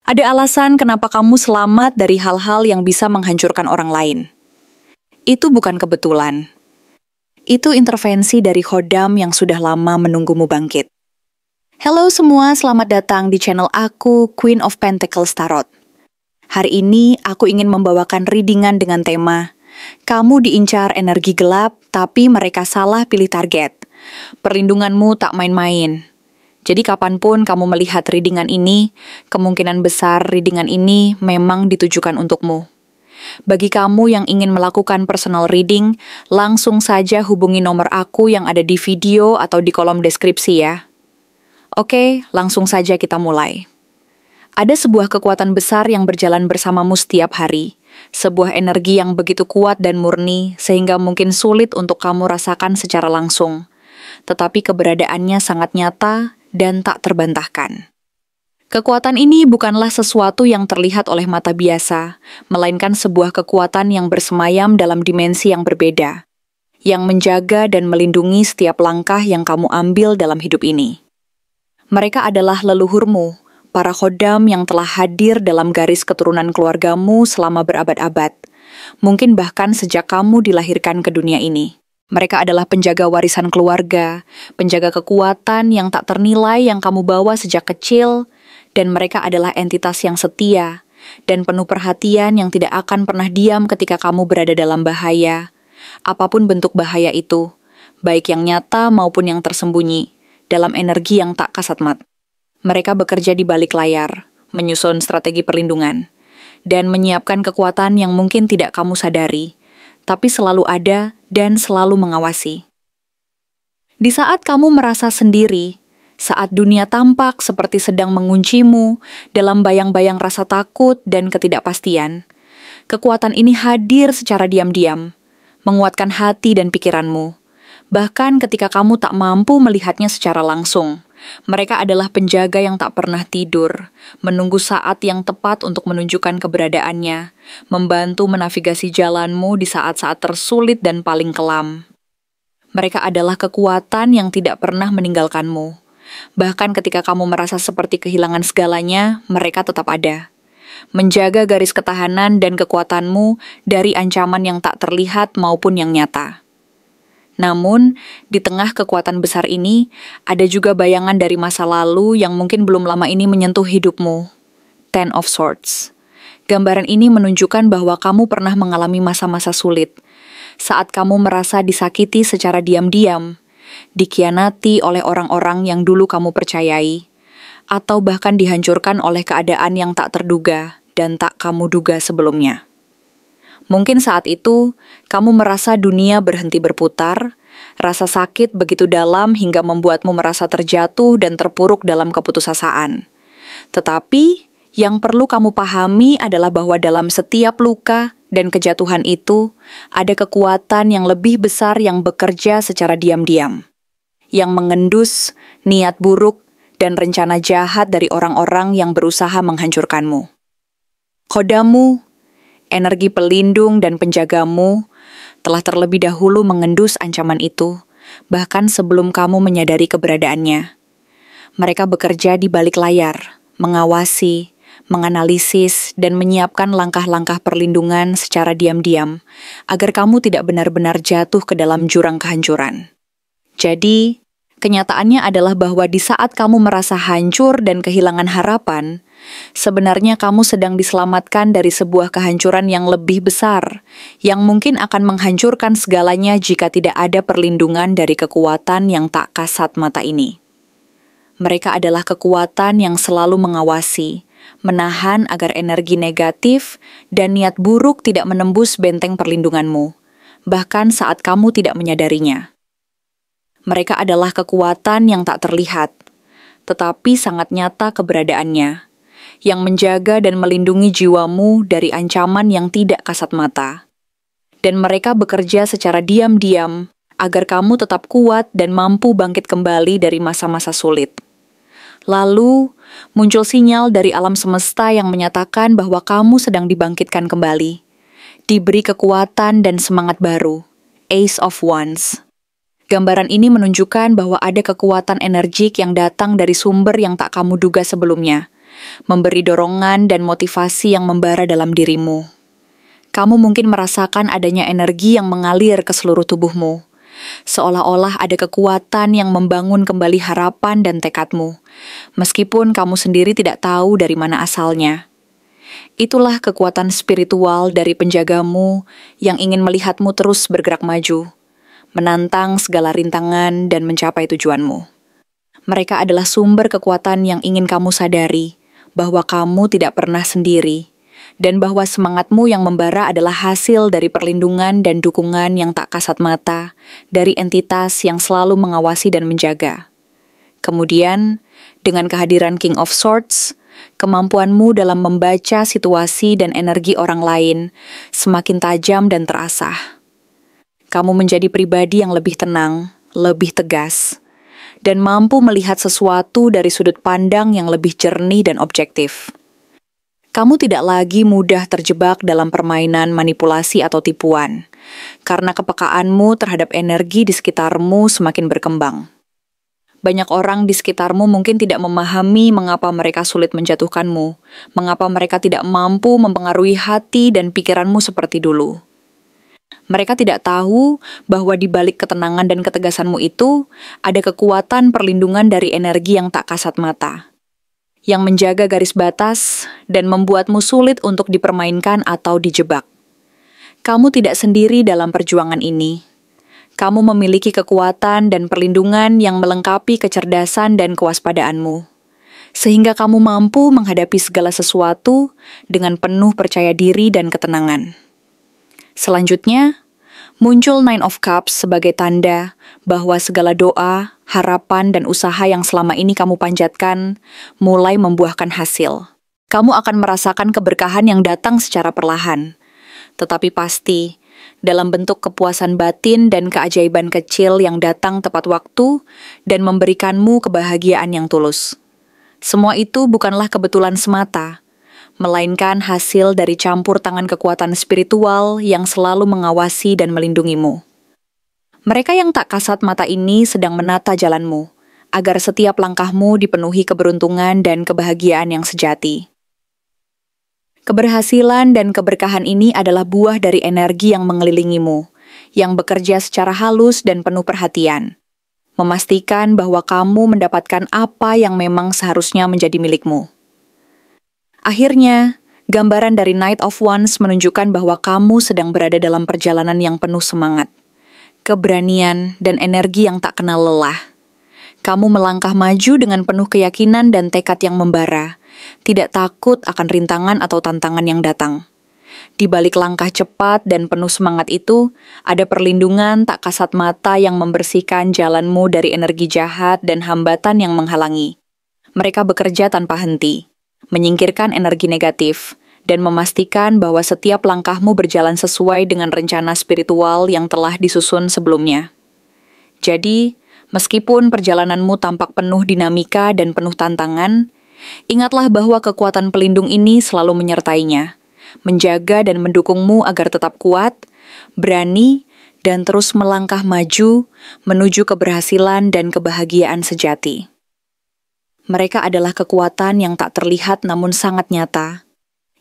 Ada alasan kenapa kamu selamat dari hal-hal yang bisa menghancurkan orang lain. Itu bukan kebetulan. Itu intervensi dari Khodam yang sudah lama menunggumu bangkit. Halo semua, selamat datang di channel aku, Queen of Pentacles Tarot. Hari ini aku ingin membawakan readingan dengan tema kamu diincar energi gelap, tapi mereka salah pilih target. Perlindunganmu tak main-main. Jadi kapanpun kamu melihat readingan ini, kemungkinan besar readingan ini memang ditujukan untukmu. Bagi kamu yang ingin melakukan personal reading, langsung saja hubungi nomor aku yang ada di video atau di kolom deskripsi ya. Oke, langsung saja kita mulai. Ada sebuah kekuatan besar yang berjalan bersamamu setiap hari. Sebuah energi yang begitu kuat dan murni, sehingga mungkin sulit untuk kamu rasakan secara langsung. Tetapi keberadaannya sangat nyata dan tak terbantahkan. Kekuatan ini bukanlah sesuatu yang terlihat oleh mata biasa, melainkan sebuah kekuatan yang bersemayam dalam dimensi yang berbeda, yang menjaga dan melindungi setiap langkah yang kamu ambil dalam hidup ini. Mereka adalah leluhurmu, para khodam yang telah hadir dalam garis keturunan keluargamu selama berabad-abad, mungkin bahkan sejak kamu dilahirkan ke dunia ini. Mereka adalah penjaga warisan keluarga, penjaga kekuatan yang tak ternilai yang kamu bawa sejak kecil, dan mereka adalah entitas yang setia dan penuh perhatian yang tidak akan pernah diam ketika kamu berada dalam bahaya. Apapun bentuk bahaya itu, baik yang nyata maupun yang tersembunyi, dalam energi yang tak kasat mata. Mereka bekerja di balik layar, menyusun strategi perlindungan, dan menyiapkan kekuatan yang mungkin tidak kamu sadari, tapi selalu ada dan selalu mengawasi. Di saat kamu merasa sendiri, saat dunia tampak seperti sedang menguncimu dalam bayang-bayang rasa takut dan ketidakpastian, kekuatan ini hadir secara diam-diam, menguatkan hati dan pikiranmu. Bahkan ketika kamu tak mampu melihatnya secara langsung, mereka adalah penjaga yang tak pernah tidur, menunggu saat yang tepat untuk menunjukkan keberadaannya, membantu menavigasi jalanmu di saat-saat tersulit dan paling kelam. Mereka adalah kekuatan yang tidak pernah meninggalkanmu. Bahkan ketika kamu merasa seperti kehilangan segalanya, mereka tetap ada. Menjaga garis ketahanan dan kekuatanmu dari ancaman yang tak terlihat maupun yang nyata. Namun, di tengah kekuatan besar ini, ada juga bayangan dari masa lalu yang mungkin belum lama ini menyentuh hidupmu. Ten of Swords. Gambaran ini menunjukkan bahwa kamu pernah mengalami masa-masa sulit. Saat kamu merasa disakiti secara diam-diam, dikhianati oleh orang-orang yang dulu kamu percayai, atau bahkan dihancurkan oleh keadaan yang tak terduga dan tak kamu duga sebelumnya. Mungkin saat itu, kamu merasa dunia berhenti berputar, rasa sakit begitu dalam hingga membuatmu merasa terjatuh dan terpuruk dalam keputusasaan. Tetapi, yang perlu kamu pahami adalah bahwa dalam setiap luka dan kejatuhan itu, ada kekuatan yang lebih besar yang bekerja secara diam-diam, yang mengendus niat buruk dan rencana jahat dari orang-orang yang berusaha menghancurkanmu. Khodamu, energi pelindung dan penjagamu, telah terlebih dahulu mengendus ancaman itu, bahkan sebelum kamu menyadari keberadaannya. Mereka bekerja di balik layar, mengawasi, menganalisis, dan menyiapkan langkah-langkah perlindungan secara diam-diam, agar kamu tidak benar-benar jatuh ke dalam jurang kehancuran. Jadi, kenyataannya adalah bahwa di saat kamu merasa hancur dan kehilangan harapan, sebenarnya kamu sedang diselamatkan dari sebuah kehancuran yang lebih besar, yang mungkin akan menghancurkan segalanya jika tidak ada perlindungan dari kekuatan yang tak kasat mata ini. Mereka adalah kekuatan yang selalu mengawasi, menahan agar energi negatif dan niat buruk tidak menembus benteng perlindunganmu, bahkan saat kamu tidak menyadarinya. Mereka adalah kekuatan yang tak terlihat, tetapi sangat nyata keberadaannya, yang menjaga dan melindungi jiwamu dari ancaman yang tidak kasat mata. Dan mereka bekerja secara diam-diam agar kamu tetap kuat dan mampu bangkit kembali dari masa-masa sulit. Lalu, muncul sinyal dari alam semesta yang menyatakan bahwa kamu sedang dibangkitkan kembali, diberi kekuatan dan semangat baru, Ace of Wands. Gambaran ini menunjukkan bahwa ada kekuatan energik yang datang dari sumber yang tak kamu duga sebelumnya, memberi dorongan dan motivasi yang membara dalam dirimu. Kamu mungkin merasakan adanya energi yang mengalir ke seluruh tubuhmu, seolah-olah ada kekuatan yang membangun kembali harapan dan tekadmu, meskipun kamu sendiri tidak tahu dari mana asalnya. Itulah kekuatan spiritual dari penjagamu yang ingin melihatmu terus bergerak maju, menantang segala rintangan dan mencapai tujuanmu. Mereka adalah sumber kekuatan yang ingin kamu sadari bahwa kamu tidak pernah sendiri, dan bahwa semangatmu yang membara adalah hasil dari perlindungan dan dukungan yang tak kasat mata dari entitas yang selalu mengawasi dan menjaga. Kemudian, dengan kehadiran King of Swords, kemampuanmu dalam membaca situasi dan energi orang lain semakin tajam dan terasah. Kamu menjadi pribadi yang lebih tenang, lebih tegas, dan mampu melihat sesuatu dari sudut pandang yang lebih jernih dan objektif. Kamu tidak lagi mudah terjebak dalam permainan manipulasi atau tipuan, karena kepekaanmu terhadap energi di sekitarmu semakin berkembang. Banyak orang di sekitarmu mungkin tidak memahami mengapa mereka sulit menjatuhkanmu, mengapa mereka tidak mampu mempengaruhi hati dan pikiranmu seperti dulu. Mereka tidak tahu bahwa di balik ketenangan dan ketegasanmu itu ada kekuatan perlindungan dari energi yang tak kasat mata, yang menjaga garis batas dan membuatmu sulit untuk dipermainkan atau dijebak. Kamu tidak sendiri dalam perjuangan ini. Kamu memiliki kekuatan dan perlindungan yang melengkapi kecerdasan dan kewaspadaanmu, sehingga kamu mampu menghadapi segala sesuatu dengan penuh percaya diri dan ketenangan. Selanjutnya, muncul Nine of Cups sebagai tanda bahwa segala doa, harapan, dan usaha yang selama ini kamu panjatkan mulai membuahkan hasil. Kamu akan merasakan keberkahan yang datang secara perlahan, tetapi pasti dalam bentuk kepuasan batin dan keajaiban kecil yang datang tepat waktu dan memberikanmu kebahagiaan yang tulus. Semua itu bukanlah kebetulan semata, melainkan hasil dari campur tangan kekuatan spiritual yang selalu mengawasi dan melindungimu. Mereka yang tak kasat mata ini sedang menata jalanmu, agar setiap langkahmu dipenuhi keberuntungan dan kebahagiaan yang sejati. Keberhasilan dan keberkahan ini adalah buah dari energi yang mengelilingimu, yang bekerja secara halus dan penuh perhatian, memastikan bahwa kamu mendapatkan apa yang memang seharusnya menjadi milikmu. Akhirnya, gambaran dari Knight of Wands menunjukkan bahwa kamu sedang berada dalam perjalanan yang penuh semangat, keberanian, dan energi yang tak kenal lelah. Kamu melangkah maju dengan penuh keyakinan dan tekad yang membara, tidak takut akan rintangan atau tantangan yang datang. Di balik langkah cepat dan penuh semangat itu, ada perlindungan tak kasat mata yang membersihkan jalanmu dari energi jahat dan hambatan yang menghalangi. Mereka bekerja tanpa henti, menyingkirkan energi negatif, dan memastikan bahwa setiap langkahmu berjalan sesuai dengan rencana spiritual yang telah disusun sebelumnya. Jadi, meskipun perjalananmu tampak penuh dinamika dan penuh tantangan, ingatlah bahwa kekuatan pelindung ini selalu menyertainya, menjaga dan mendukungmu agar tetap kuat, berani, dan terus melangkah maju menuju keberhasilan dan kebahagiaan sejati. Mereka adalah kekuatan yang tak terlihat namun sangat nyata,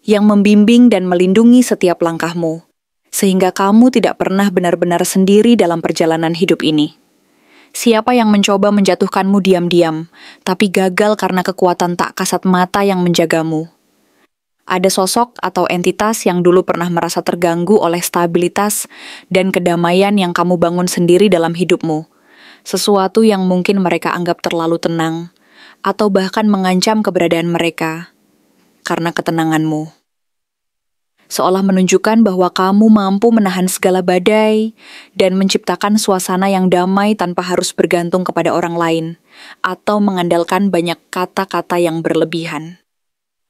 yang membimbing dan melindungi setiap langkahmu, sehingga kamu tidak pernah benar-benar sendiri dalam perjalanan hidup ini. Siapa yang mencoba menjatuhkanmu diam-diam, tapi gagal karena kekuatan tak kasat mata yang menjagamu? Ada sosok atau entitas yang dulu pernah merasa terganggu oleh stabilitas dan kedamaian yang kamu bangun sendiri dalam hidupmu, sesuatu yang mungkin mereka anggap terlalu tenang, atau bahkan mengancam keberadaan mereka karena ketenanganmu. Seolah menunjukkan bahwa kamu mampu menahan segala badai dan menciptakan suasana yang damai tanpa harus bergantung kepada orang lain atau mengandalkan banyak kata-kata yang berlebihan.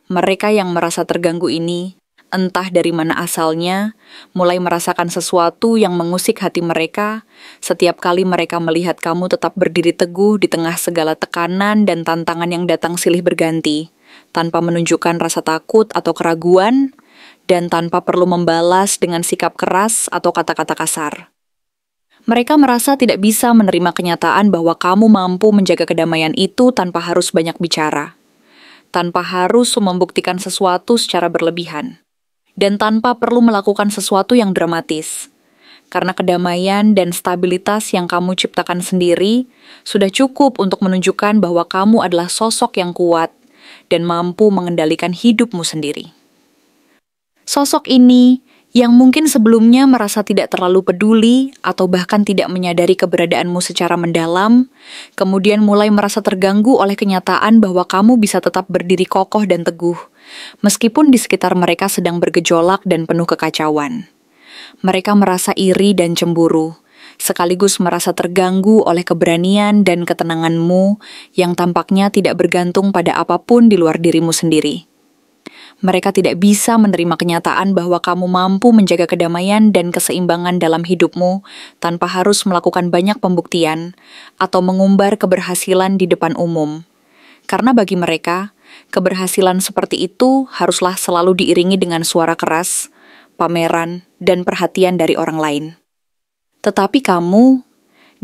Mereka yang merasa terganggu ini, entah dari mana asalnya, mulai merasakan sesuatu yang mengusik hati mereka setiap kali mereka melihat kamu tetap berdiri teguh di tengah segala tekanan dan tantangan yang datang silih berganti, tanpa menunjukkan rasa takut atau keraguan, dan tanpa perlu membalas dengan sikap keras atau kata-kata kasar. Mereka merasa tidak bisa menerima kenyataan bahwa kamu mampu menjaga kedamaian itu tanpa harus banyak bicara. tanpa harus membuktikan sesuatu secara berlebihan, dan tanpa perlu melakukan sesuatu yang dramatis. Karena kedamaian dan stabilitas yang kamu ciptakan sendiri sudah cukup untuk menunjukkan bahwa kamu adalah sosok yang kuat dan mampu mengendalikan hidupmu sendiri. Sosok ini yang mungkin sebelumnya merasa tidak terlalu peduli atau bahkan tidak menyadari keberadaanmu secara mendalam, kemudian mulai merasa terganggu oleh kenyataan bahwa kamu bisa tetap berdiri kokoh dan teguh, meskipun di sekitar mereka sedang bergejolak dan penuh kekacauan. Mereka merasa iri dan cemburu, sekaligus merasa terganggu oleh keberanian dan ketenanganmu yang tampaknya tidak bergantung pada apapun di luar dirimu sendiri. Mereka tidak bisa menerima kenyataan bahwa kamu mampu menjaga kedamaian dan keseimbangan dalam hidupmu tanpa harus melakukan banyak pembuktian atau mengumbar keberhasilan di depan umum. Karena bagi mereka, keberhasilan seperti itu haruslah selalu diiringi dengan suara keras, pameran, dan perhatian dari orang lain. Tetapi kamu,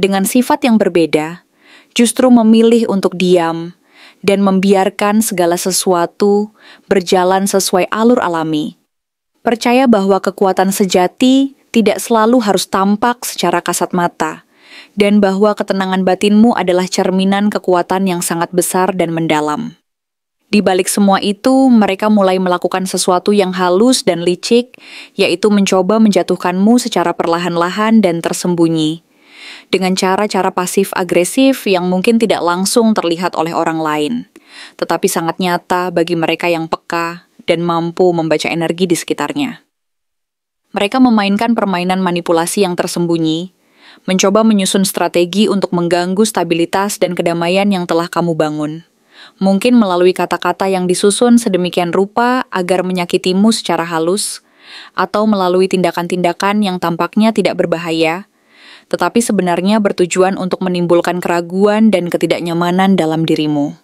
dengan sifat yang berbeda, justru memilih untuk diam dan membiarkan segala sesuatu berjalan sesuai alur alami. Percaya bahwa kekuatan sejati tidak selalu harus tampak secara kasat mata, dan bahwa ketenangan batinmu adalah cerminan kekuatan yang sangat besar dan mendalam. Di balik semua itu, mereka mulai melakukan sesuatu yang halus dan licik, yaitu mencoba menjatuhkanmu secara perlahan-lahan dan tersembunyi, dengan cara-cara pasif-agresif yang mungkin tidak langsung terlihat oleh orang lain, tetapi sangat nyata bagi mereka yang peka dan mampu membaca energi di sekitarnya. Mereka memainkan permainan manipulasi yang tersembunyi, mencoba menyusun strategi untuk mengganggu stabilitas dan kedamaian yang telah kamu bangun. Mungkin melalui kata-kata yang disusun sedemikian rupa agar menyakitimu secara halus, atau melalui tindakan-tindakan yang tampaknya tidak berbahaya, tetapi sebenarnya bertujuan untuk menimbulkan keraguan dan ketidaknyamanan dalam dirimu.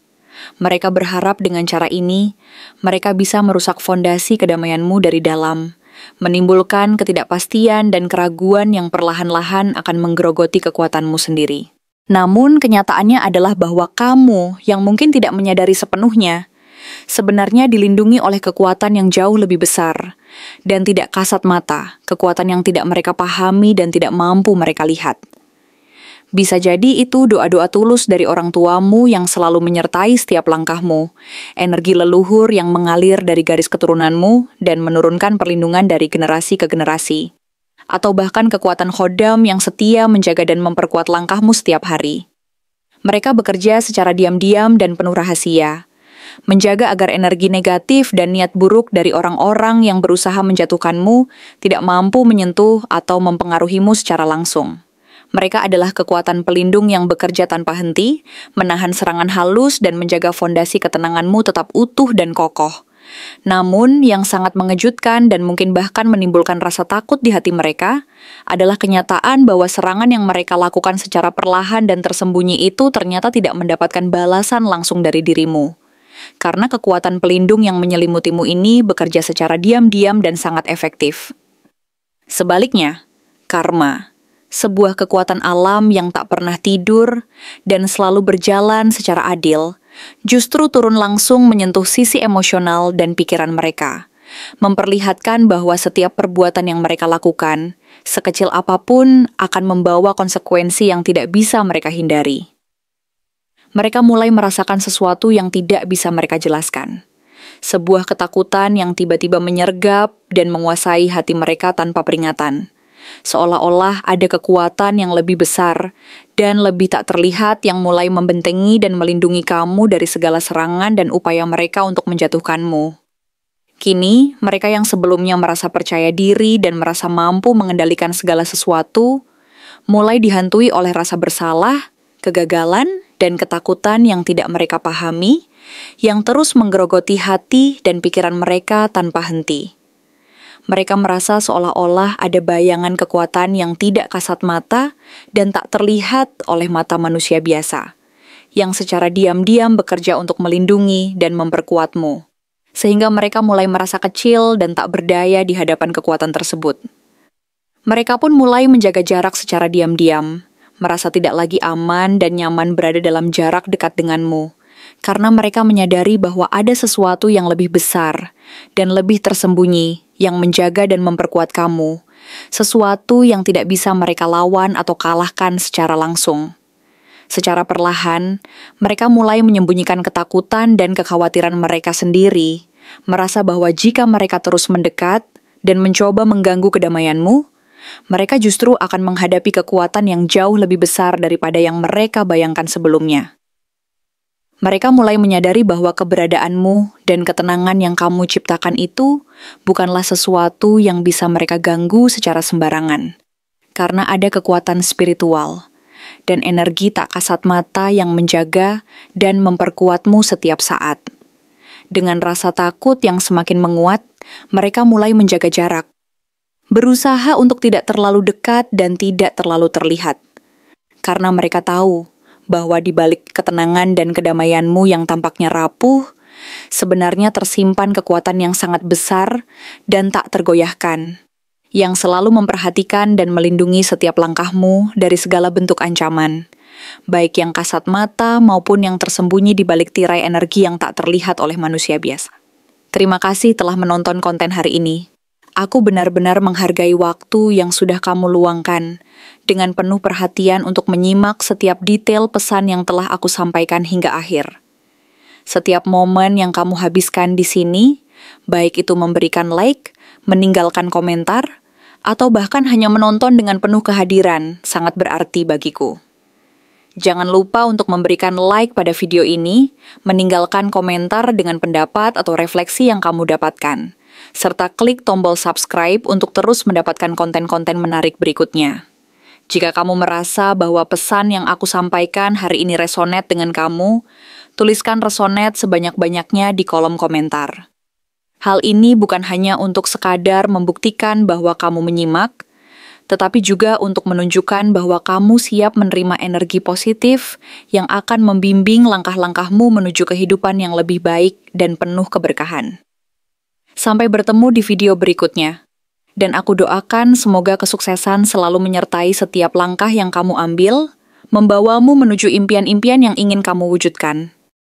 Mereka berharap dengan cara ini, mereka bisa merusak fondasi kedamaianmu dari dalam, menimbulkan ketidakpastian dan keraguan yang perlahan-lahan akan menggerogoti kekuatanmu sendiri. Namun kenyataannya adalah bahwa kamu yang mungkin tidak menyadari sepenuhnya, sebenarnya dilindungi oleh kekuatan yang jauh lebih besar, dan tidak kasat mata, kekuatan yang tidak mereka pahami dan tidak mampu mereka lihat. Bisa jadi itu doa-doa tulus dari orang tuamu yang selalu menyertai setiap langkahmu, energi leluhur yang mengalir dari garis keturunanmu dan menurunkan perlindungan dari generasi ke generasi, atau bahkan kekuatan khodam yang setia menjaga dan memperkuat langkahmu setiap hari. Mereka bekerja secara diam-diam dan penuh rahasia, menjaga agar energi negatif dan niat buruk dari orang-orang yang berusaha menjatuhkanmu tidak mampu menyentuh atau mempengaruhimu secara langsung. Mereka adalah kekuatan pelindung yang bekerja tanpa henti, menahan serangan halus dan menjaga fondasi ketenanganmu tetap utuh dan kokoh. Namun, yang sangat mengejutkan dan mungkin bahkan menimbulkan rasa takut di hati mereka adalah kenyataan bahwa serangan yang mereka lakukan secara perlahan dan tersembunyi itu ternyata tidak mendapatkan balasan langsung dari dirimu. Karena kekuatan pelindung yang menyelimutimu ini bekerja secara diam-diam dan sangat efektif. Sebaliknya, karma, sebuah kekuatan alam yang tak pernah tidur dan selalu berjalan secara adil, justru turun langsung menyentuh sisi emosional dan pikiran mereka, memperlihatkan bahwa setiap perbuatan yang mereka lakukan, sekecil apapun, akan membawa konsekuensi yang tidak bisa mereka hindari. Mereka mulai merasakan sesuatu yang tidak bisa mereka jelaskan. Sebuah ketakutan yang tiba-tiba menyergap dan menguasai hati mereka tanpa peringatan. Seolah-olah ada kekuatan yang lebih besar dan lebih tak terlihat yang mulai membentengi dan melindungi kamu dari segala serangan dan upaya mereka untuk menjatuhkanmu. Kini, mereka yang sebelumnya merasa percaya diri dan merasa mampu mengendalikan segala sesuatu, mulai dihantui oleh rasa bersalah, kegagalan, dan ketakutan yang tidak mereka pahami, yang terus menggerogoti hati dan pikiran mereka tanpa henti. Mereka merasa seolah-olah ada bayangan kekuatan yang tidak kasat mata dan tak terlihat oleh mata manusia biasa, yang secara diam-diam bekerja untuk melindungi dan memperkuatmu, sehingga mereka mulai merasa kecil dan tak berdaya di hadapan kekuatan tersebut. Mereka pun mulai menjaga jarak secara diam-diam, merasa tidak lagi aman dan nyaman berada dalam jarak dekat denganmu, karena mereka menyadari bahwa ada sesuatu yang lebih besar dan lebih tersembunyi yang menjaga dan memperkuat kamu, sesuatu yang tidak bisa mereka lawan atau kalahkan secara langsung. Secara perlahan, mereka mulai menyembunyikan ketakutan dan kekhawatiran mereka sendiri, merasa bahwa jika mereka terus mendekat dan mencoba mengganggu kedamaianmu, mereka justru akan menghadapi kekuatan yang jauh lebih besar daripada yang mereka bayangkan sebelumnya. Mereka mulai menyadari bahwa keberadaanmu dan ketenangan yang kamu ciptakan itu bukanlah sesuatu yang bisa mereka ganggu secara sembarangan, karena ada kekuatan spiritual dan energi tak kasat mata yang menjaga dan memperkuatmu setiap saat. Dengan rasa takut yang semakin menguat, mereka mulai menjaga jarak, berusaha untuk tidak terlalu dekat dan tidak terlalu terlihat. Karena mereka tahu bahwa di balik ketenangan dan kedamaianmu yang tampaknya rapuh, sebenarnya tersimpan kekuatan yang sangat besar dan tak tergoyahkan, yang selalu memperhatikan dan melindungi setiap langkahmu dari segala bentuk ancaman, baik yang kasat mata maupun yang tersembunyi di balik tirai energi yang tak terlihat oleh manusia biasa. Terima kasih telah menonton konten hari ini. Aku benar-benar menghargai waktu yang sudah kamu luangkan dengan penuh perhatian untuk menyimak setiap detail pesan yang telah aku sampaikan hingga akhir. Setiap momen yang kamu habiskan di sini, baik itu memberikan like, meninggalkan komentar, atau bahkan hanya menonton dengan penuh kehadiran, sangat berarti bagiku. Jangan lupa untuk memberikan like pada video ini, meninggalkan komentar dengan pendapat atau refleksi yang kamu dapatkan, serta klik tombol subscribe untuk terus mendapatkan konten-konten menarik berikutnya. Jika kamu merasa bahwa pesan yang aku sampaikan hari ini resonate dengan kamu, tuliskan resonate sebanyak-banyaknya di kolom komentar. Hal ini bukan hanya untuk sekadar membuktikan bahwa kamu menyimak, tetapi juga untuk menunjukkan bahwa kamu siap menerima energi positif yang akan membimbing langkah-langkahmu menuju kehidupan yang lebih baik dan penuh keberkahan. Sampai bertemu di video berikutnya. Dan aku doakan semoga kesuksesan selalu menyertai setiap langkah yang kamu ambil, membawamu menuju impian-impian yang ingin kamu wujudkan.